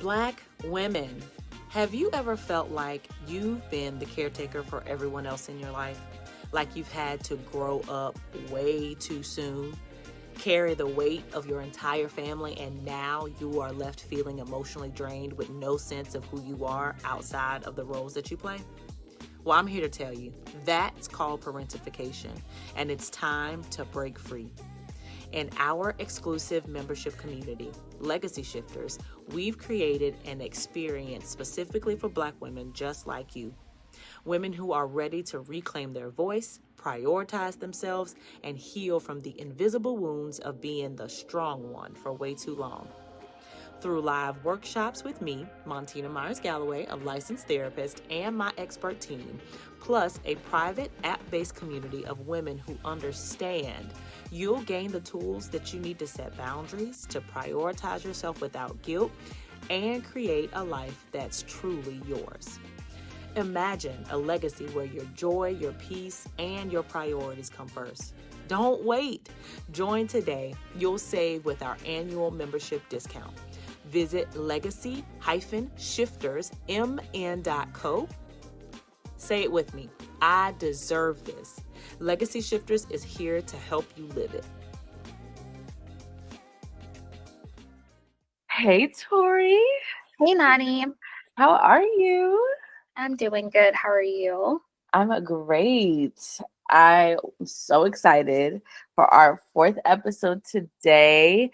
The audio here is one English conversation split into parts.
Black women, have you ever felt like you've been the caretaker for everyone else in your life? Like you've had to grow up way too soon, carry the weight of your entire family, and now you are left feeling emotionally drained with no sense of who you are outside of the roles that you play? Well, I'm here to tell you that's called parentification, and it's time to break free. In our exclusive membership community, Legacy Shifters, we've created an experience specifically for Black women just like you. Women who are ready to reclaim their voice, prioritize themselves, and heal from the invisible wounds of being the strong one for way too long. Through live workshops with me, Montina Galloway, a licensed therapist, and my expert team, plus a private app-based community of women who understand, you'll gain the tools that you need to set boundaries, to prioritize yourself without guilt, and create a life that's truly yours. Imagine a legacy where your joy, your peace, and your priorities come first. Don't wait. Join today. You'll save with our annual membership discount. Visit legacy-shiftersmn.co. Say it with me. I deserve this. Legacy Shifters is here to help you live it. Hey, Tori. Hey, Nani. How are you? I'm doing good. How are you? I'm great. I'm so excited for our fourth episode today.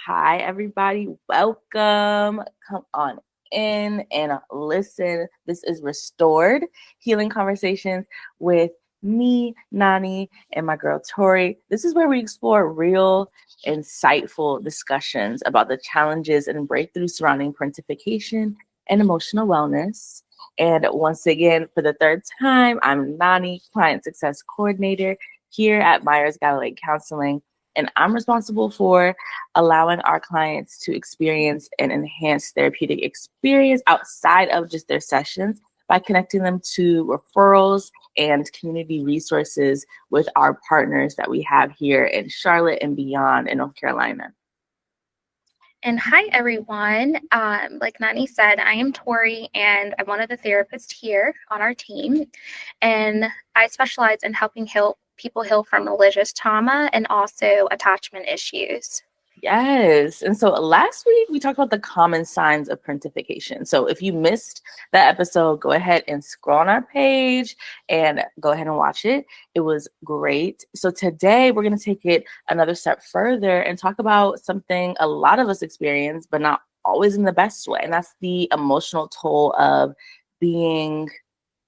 Hi, everybody. Welcome. Come on in and listen. This is Restored Healing Conversations with me, Nani, and my girl, Tori. This is where we explore real, insightful discussions about the challenges and breakthroughs surrounding parentification and emotional wellness. And once again, for the third time, I'm Nani, Client Success Coordinator here at Galloway Counseling. And I'm responsible for allowing our clients to experience an enhanced therapeutic experience outside of just their sessions by connecting them to referrals and community resources with our partners that we have here in Charlotte and beyond in North Carolina. And hi, everyone. Like Nani said, I am Tori, and I'm one of the therapists here on our team. And I specialize in helping people heal from religious trauma and also attachment issues. Yes. And so last week we talked about the common signs of parentification. So if you missed that episode, go ahead and scroll on our page and go ahead and watch it. It was great. So today we're going to take it another step further and talk about something a lot of us experience, but not always in the best way. And that's the emotional toll of being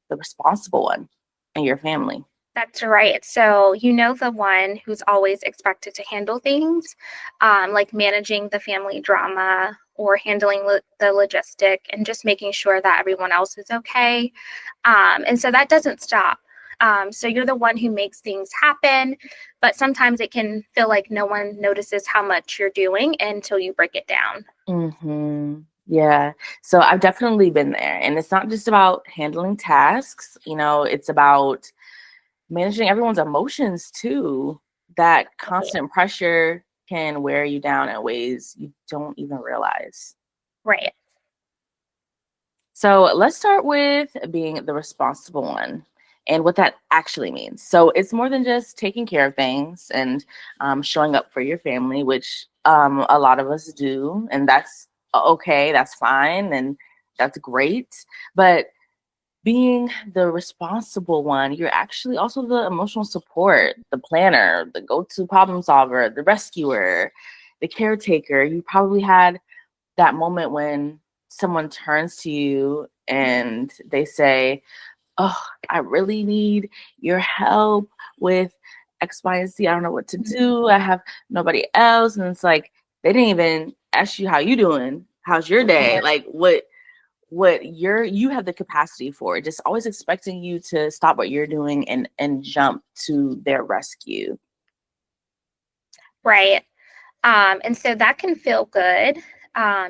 the responsible one in your family. That's right. So, the one who's always expected to handle things, like managing the family drama or handling the logistic and just making sure that everyone else is okay. And so that doesn't stop. So you're the one who makes things happen, but sometimes it can feel like no one notices how much you're doing until you break it down. Mm-hmm. Yeah. So I've definitely been there. And it's not just about handling tasks, it's about managing everyone's emotions too. That constant pressure can wear you down in ways you don't even realize. Right. So let's start with being the responsible one and what that actually means. So it's more than just taking care of things and showing up for your family, which a lot of us do. And that's okay. That's fine. And that's great. But being the responsible one, you're actually also the emotional support, the planner, the go-to problem solver, the rescuer, the caretaker. You probably had that moment when someone turns to you and they say, "Oh, I really need your help with X, Y, and Z. I don't know what to do. I have nobody else." And it's like, they didn't even ask you how you doing. How's your day? Like what you have the capacity for, just always expecting you to stop what you're doing and jump to their rescue. Right. And so that can feel good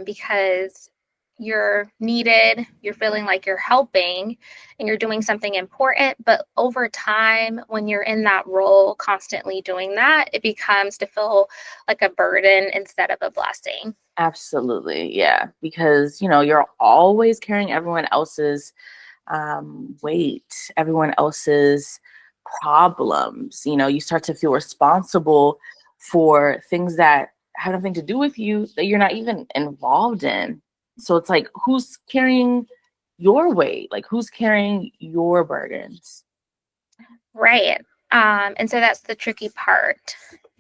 because you're needed, you're feeling like you're helping and you're doing something important. But over time, when you're in that role, constantly doing that, it becomes to feel like a burden instead of a blessing. Absolutely. Yeah. Because, you're always carrying everyone else's weight, everyone else's problems. You start to feel responsible for things that have nothing to do with you that you're not even involved in. So it's like, who's carrying your weight? Like, who's carrying your burdens? Right. And so that's the tricky part.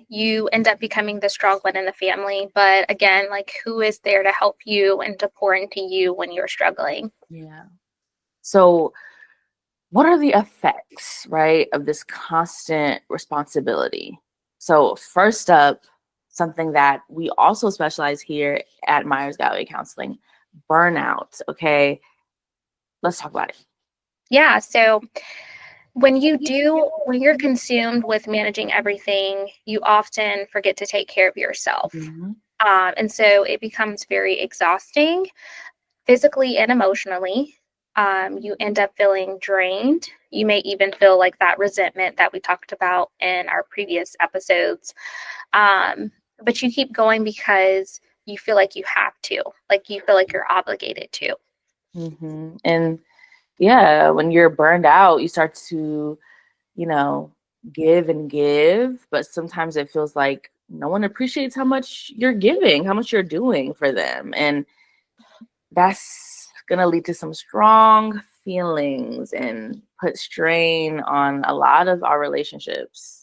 You end up becoming the strong one in the family. But again, like, who is there to help you and to pour into you when you're struggling? Yeah. So, what are the effects, right, of this constant responsibility? So, first up, something that we also specialize here at Myers Galloway Counseling, burnout. Okay, let's talk about it. Yeah. So when you're consumed with managing everything, you often forget to take care of yourself. Mhm. And so it becomes very exhausting physically and emotionally. You end up feeling drained. You may even feel like that resentment that we talked about in our previous episodes. But you keep going because you feel like you have to, like you feel like you're obligated to. And yeah, when you're burned out, you start to, you know, give and give, but sometimes it feels like no one appreciates how much you're giving, how much you're doing for them. And that's going to lead to some strong feelings and put strain on a lot of our relationships.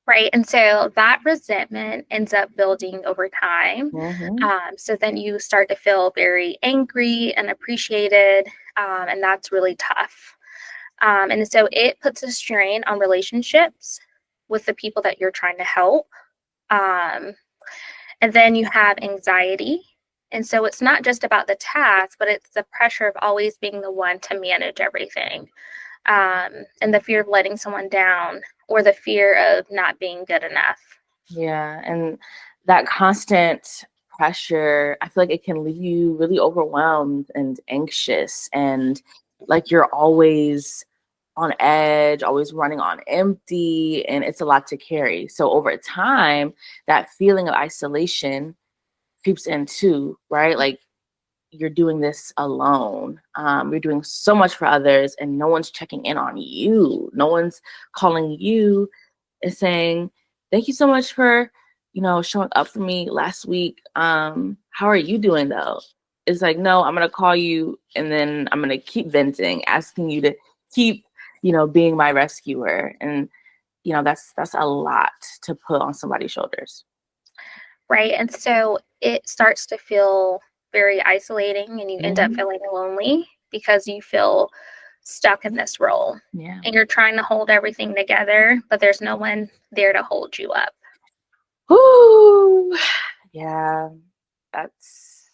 Right. And so that resentment ends up building over time. Hmm. So then you start to feel very angry and appreciated. And that's really tough. And so it puts a strain on relationships with the people that you're trying to help. Um, and then you have anxiety. And so it's not just about the task, but it's the pressure of always being the one to manage everything, and the fear of letting someone down or the fear of not being good enough. Yeah. And that constant pressure, I feel like it can leave you really overwhelmed and anxious and like you're always on edge, always running on empty, and it's a lot to carry. So over time, that feeling of isolation creeps in too, right? Like you're doing this alone. You're doing so much for others, and no one's checking in on you. No one's calling you and saying, "Thank you so much for, showing up for me last week. How are you doing though?" It's like, no, I'm gonna call you, and then I'm gonna keep venting, asking you to keep, being my rescuer, and that's a lot to put on somebody's shoulders. Right. And so it starts to feel very isolating and you end up Hmm. feeling lonely because you feel stuck in this role Yeah. and you're trying to hold everything together, but there's no one there to hold you up. Whoo! Yeah, that's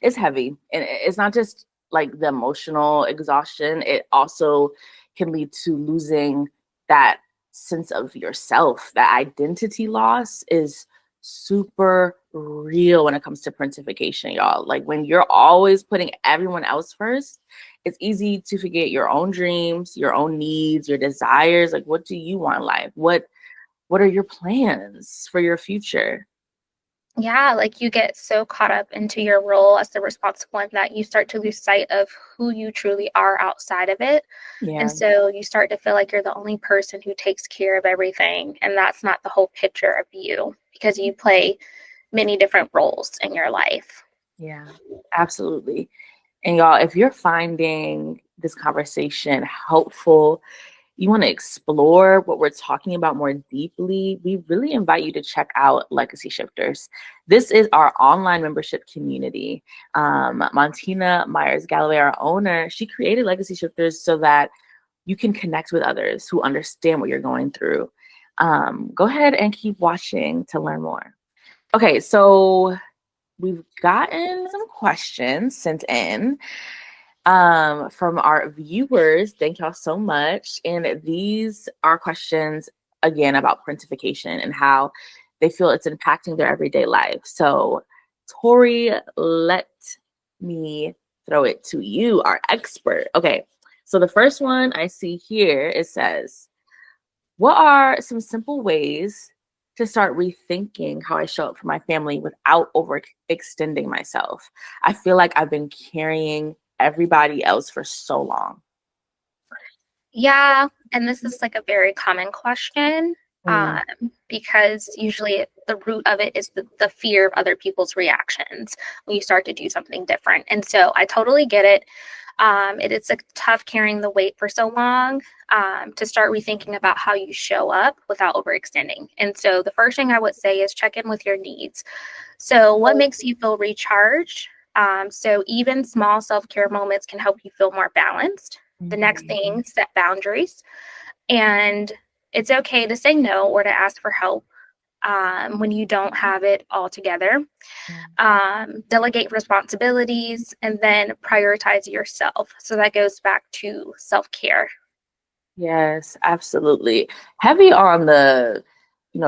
it's heavy. And it's not just like the emotional exhaustion, it also can lead to losing that sense of yourself. That identity loss is super real when it comes to parentification, y'all. Like when you're always putting everyone else first, it's easy to forget your own dreams, your own needs, your desires. Like, what do you want in life? What are your plans for your future? Yeah, like you get so caught up into your role as the responsible one that you start to lose sight of who you truly are outside of it. And Yeah. so you start to feel like you're the only person who takes care of everything. And that's not the whole picture of you because you play many different roles in your life. Yeah, absolutely. And y'all, if you're finding this conversation helpful, you want to explore what we're talking about more deeply, we really invite you to check out Legacy Shifters. This is our online membership community. Montina Myers Galloway, our owner, she created Legacy Shifters so that you can connect with others who understand what you're going through. Go ahead and keep watching to learn more. Okay, so we've gotten some questions sent in from our viewers. Thank y'all so much. And these are questions, again, about parentification and how they feel it's impacting their everyday life. So, Tori, let me throw it to you, our expert. Okay, so the first one I see here, it says, what are some simple ways to start rethinking how I show up for my family without overextending myself? I feel like I've been carrying everybody else for so long. Yeah, and this is like a very common question, Mm, because usually the root of it is the fear of other people's reactions when you start to do something different. And so I totally get it. It is like tough carrying the weight for so long, to start rethinking about how you show up without overextending. And so the first thing I would say is check in with your needs. So, what makes you feel recharged? So, even small self care moments can help you feel more balanced. The next mhm, thing, set boundaries. And it's okay to say no or to ask for help, when you don't have it all together. mm. Delegate responsibilities and then prioritize yourself. So, that goes back to self care. Yes, absolutely. Heavy on the,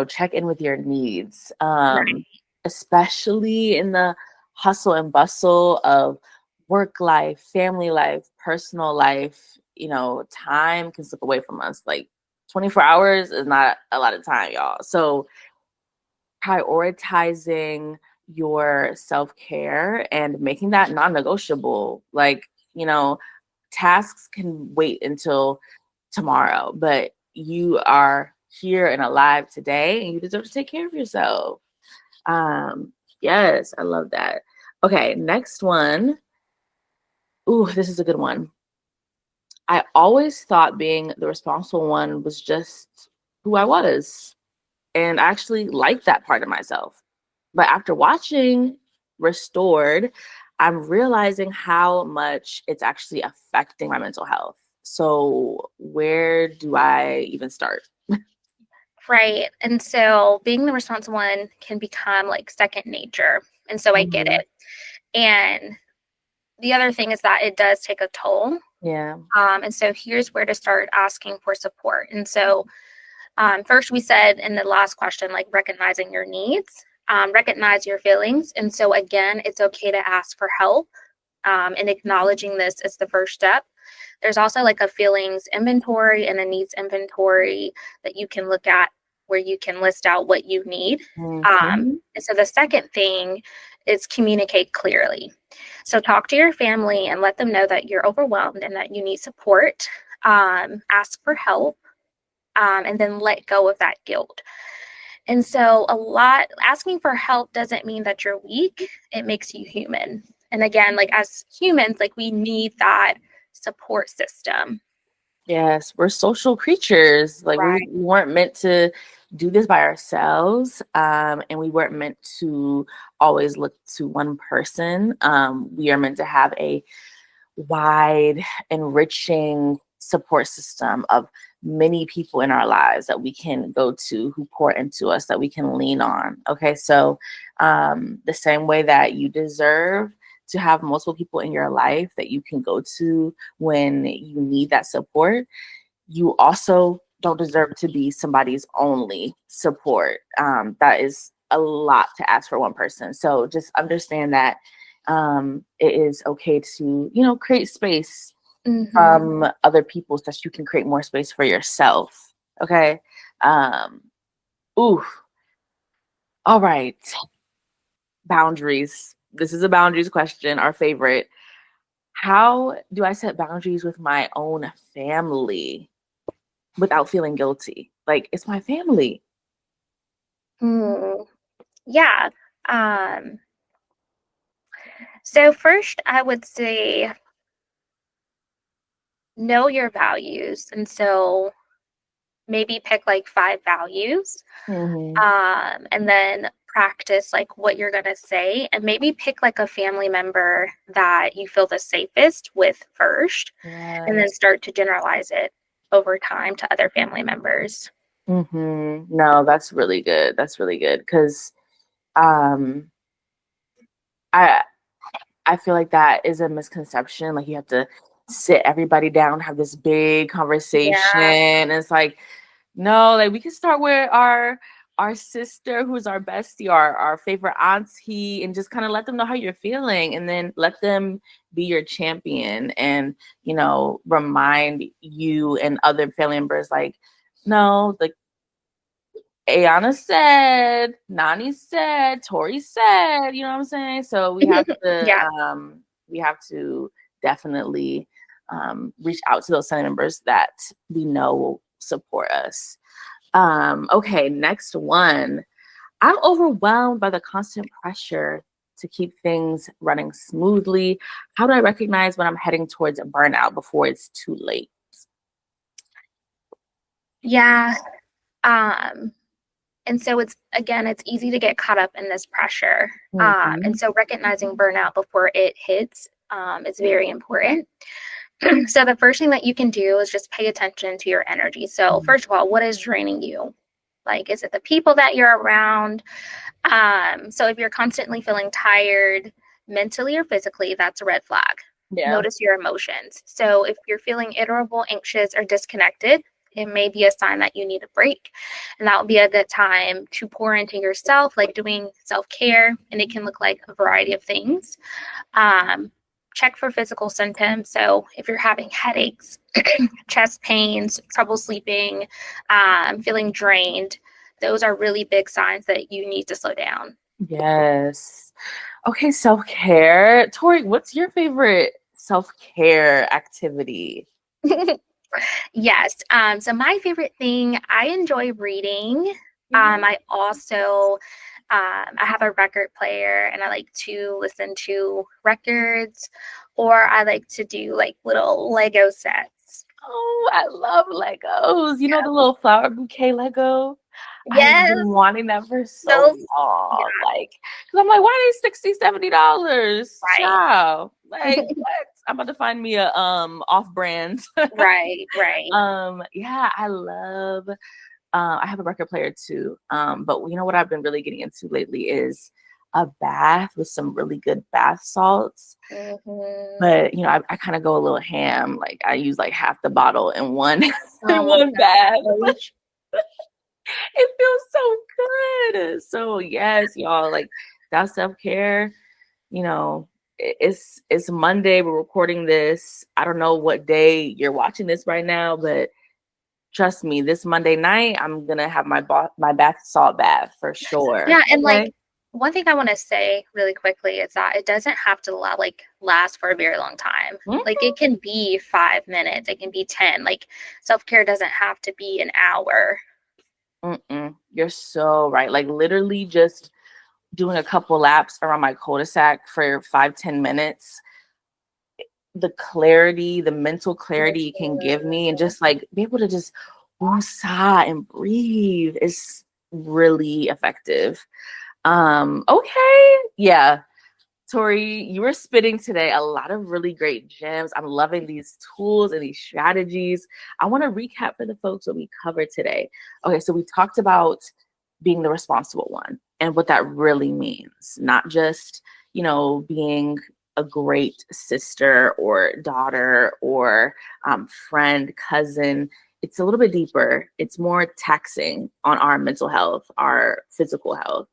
check in with your needs, Right. especially in the hustle and bustle of work life, family life, personal life. Time can slip away from us. Like 24 hours is not a lot of time, y'all. So prioritizing your self-care and making that non-negotiable. Like, tasks can wait until tomorrow, but you are here and alive today and you deserve to take care of yourself. Yes, I love that. Okay, next one. Ooh, this is a good one. I always thought being the responsible one was just who I was, and I actually liked that part of myself. But after watching Restored, I'm realizing how much it's actually affecting my mental health. So, where do I even start? Right. And so being the responsible one can become like second nature. And so I get Mhm. it. And the other thing is that it does take a toll. Yeah. And so here's where to start asking for support. And so, first, we said in the last question, like recognizing your needs, recognize your feelings. And so, again, it's okay to ask for help. And acknowledging this is the first step. There's also like a feelings inventory and a needs inventory that you can look at where you can list out what you need. Mhm. And so the second thing is communicate clearly. So talk to your family and let them know that you're overwhelmed and that you need support. Ask for help, and then let go of that guilt. And so asking for help doesn't mean that you're weak. It makes you human. And again, like as humans, like we need that support system. Yes, we're social creatures. Like we Right. weren't meant to do this by ourselves, and we weren't meant to always look to one person. We are meant to have a wide, enriching support system of many people in our lives that we can go to who pour into us, that we can lean on. Okay, so the same way that you deserve to have multiple people in your life that you can go to when you need that support, you also don't deserve to be somebody's only support. That is a lot to ask for one person. So just understand that it is okay to, create space Hmm. from other people so that you can create more space for yourself. Okay. Um, ooh, all right. Boundaries. This is a boundaries question, our favorite. How do I set boundaries with my own family without feeling guilty? Like, it's my family. Yeah. Um, so first I would say know your values. And so maybe pick like 5 values, Hmm. and then practice like what you're going to say, and maybe pick like a family member that you feel the safest with first, and then Yes. start to generalize it over time to other family members. No, that's really good. That's really good because um, I I feel like that is a misconception. Like you have to sit everybody down, have this big conversation. Yeah. And it's like, no, like we can start with our our sister who's our bestie, our favorite auntie, and just kind of let them know how you're feeling, and then let them be your champion, and remind you and other family members, like, no, the Ayana said, Nani said, Tori said, you know what I'm saying? So we have to Yeah. definitely reach out to those family members that we know will support us. Okay, next one. I'm overwhelmed by the constant pressure to keep things running smoothly. How do I recognize when I'm heading towards a burnout before it's too late? Yeah. And so it's easy to get caught up in this pressure. And so recognizing burnout before it hits is very important. So the first thing that you can do is just pay attention to your energy. So first of all, what is draining you? Like, is it the people that you're around? So if you're constantly feeling tired mentally or physically, that's a red flag. Yeah. Notice your emotions. So if you're feeling irritable, anxious, or disconnected, it may be a sign that you need a break. And that would be a good time to pour into yourself, like doing self-care. And it can look like a variety of things. Check for physical symptoms. So if you're having headaches, chest pains, trouble sleeping, feeling drained, those are really big signs that you need to slow down. Yes. Okay, self-care. Tori, what's your favorite self-care activity? Yes. So my favorite thing, I enjoy reading. I also I have a record player and I like to listen to records, or I like to do like little Lego sets. Oh, I love Legos. You know the little flower bouquet Lego? I've Yes. been wanting that for so Those, long. Like, 'cause I'm like, why are they $60, $70? right. Ciao. Like, what? I'm about to find me a off-brand. Right. Yeah, I love I have a record player too. But you know what I've been really getting into lately is a bath with some really good bath salts. But I kind of go a little ham. Like I use like half the bottle in one in one bath. It feels so good. So yes, y'all, like that self-care, it's Monday. We're recording this. I don't know what day you're watching this right now, but trust me, this Monday night, I'm gonna have my bath salt bath for sure. Yeah, and okay? like one thing I want to say really quickly is that it doesn't have to last for a very long time. Like it can be 5 minutes, it can be 10. Like self-care doesn't have to be an hour. You're so right. Like literally just doing a couple laps around my cul-de-sac for 5-10 minutes. The clarity, the mental clarity it can give me, and just like be able to just woosah and breathe is really effective. Okay. Yeah. Tori, you were spitting today a lot of really great gems. I'm loving these tools and these strategies. I want to recap for the folks what we covered today. Okay, so we talked about being the responsible one and what that really means, not just, being a great sister or daughter or friend, cousin. It's a little bit deeper. It's more taxing on our mental health, our physical health.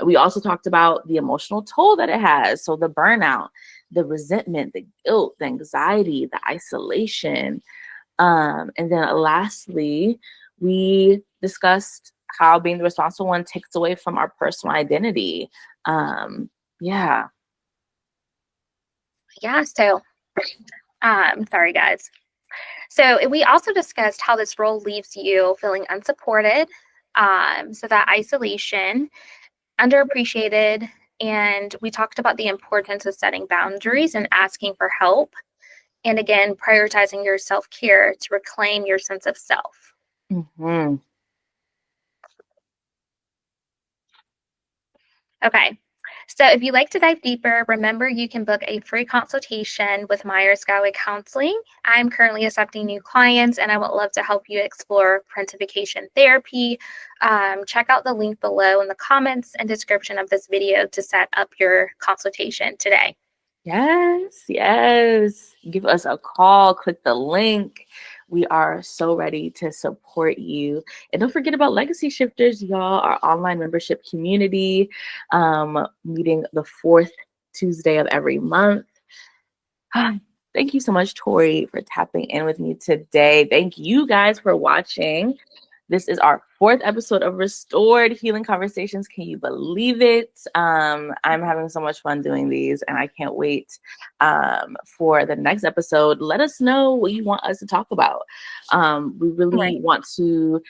We also talked about the emotional toll that it has. So the burnout, the resentment, the guilt, the anxiety, the isolation. And then lastly, we discussed how being the responsible one takes away from our personal identity. Yeah. Yeah, so sorry guys. So we also discussed how this role leaves you feeling unsupported, so that isolation, underappreciated, and we talked about the importance of setting boundaries and asking for help, and again, prioritizing your self-care to reclaim your sense of self. Okay. So if you'd like to dive deeper, remember you can book a free consultation with Myers-Galloway Counseling. I'm currently accepting new clients, and I would love to help you explore parentification therapy. Check out the link below in the comments and description of this video to set up your consultation today. Yes. Give us a call. Click the link. We are so ready to support you. And don't forget about Legacy Shifters, y'all, our online membership community, meeting the fourth Tuesday of every month. Thank you so much, Tori, for tapping in with me today. Thank you guys for watching. This is our fourth episode of Restored Healing Conversations. Can you believe it? I'm having so much fun doing these, and I can't wait for the next episode. Let us know what you want us to talk about. We really want to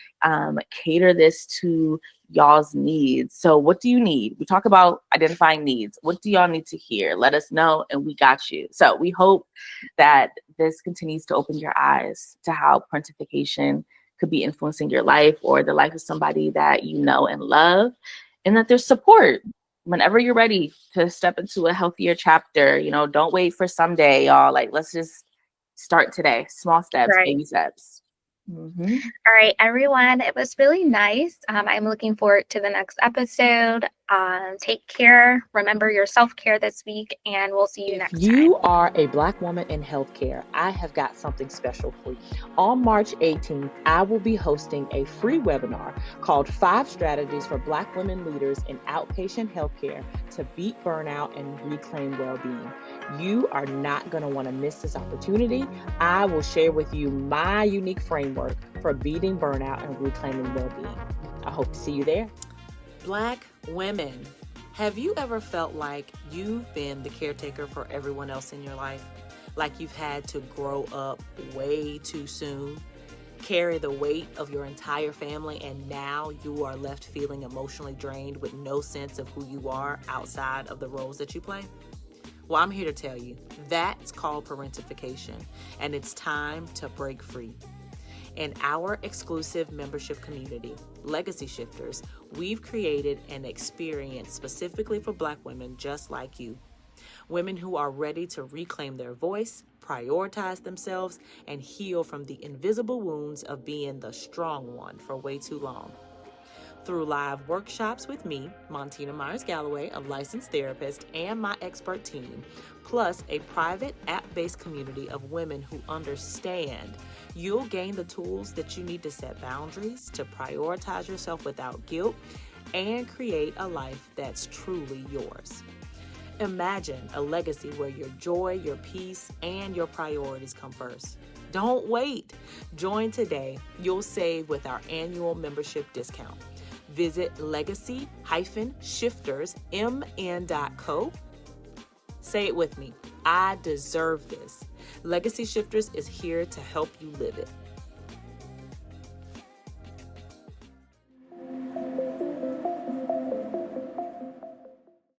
cater this to y'all's needs. So what do you need? We talk about identifying needs. What do y'all need to hear? Let us know, and we got you. So we hope that this continues to open your eyes to how parentification could be influencing your life or the life of somebody that you know and love, and that there's support whenever you're ready to step into a healthier chapter. Don't wait for someday, y'all. Like, let's just start today. Small steps, baby steps. Mm-hmm. All right, everyone. It was really nice. I'm looking forward to the next episode. Take care. Remember your self-care this week, and we'll see you next time. If you are a Black woman in healthcare, I have got something special for you. On March 18th, I will be hosting a free webinar called 5 Strategies for Black Women Leaders in Outpatient Healthcare to Beat Burnout and Reclaim Wellbeing. You are not going to want to miss this opportunity. I will share with you my unique framework for beating burnout and reclaiming well-being. I hope to see you there. Black women, have you ever felt like you've been the caretaker for everyone else in your life? Like you've had to grow up way too soon, carry the weight of your entire family, and now you are left feeling emotionally drained with no sense of who you are outside of the roles that you play? Well, I'm here to tell you, that's called parentification, and it's time to break free. In our exclusive membership community, Legacy Shifters, we've created an experience specifically for Black women just like you. Women who are ready to reclaim their voice, prioritize themselves, and heal from the invisible wounds of being the strong one for way too long. Through live workshops with me, Montina Galloway, a licensed therapist, and my expert team, plus a private app-based community of women who understand, you'll gain the tools that you need to set boundaries, to prioritize yourself without guilt, and create a life that's truly yours. Imagine a legacy where your joy, your peace, and your priorities come first. Don't wait. Join today. You'll save with our annual membership discount. Visit legacy-shiftersmn.co. Say it with me. I deserve this. Legacy Shifters is here to help you live it.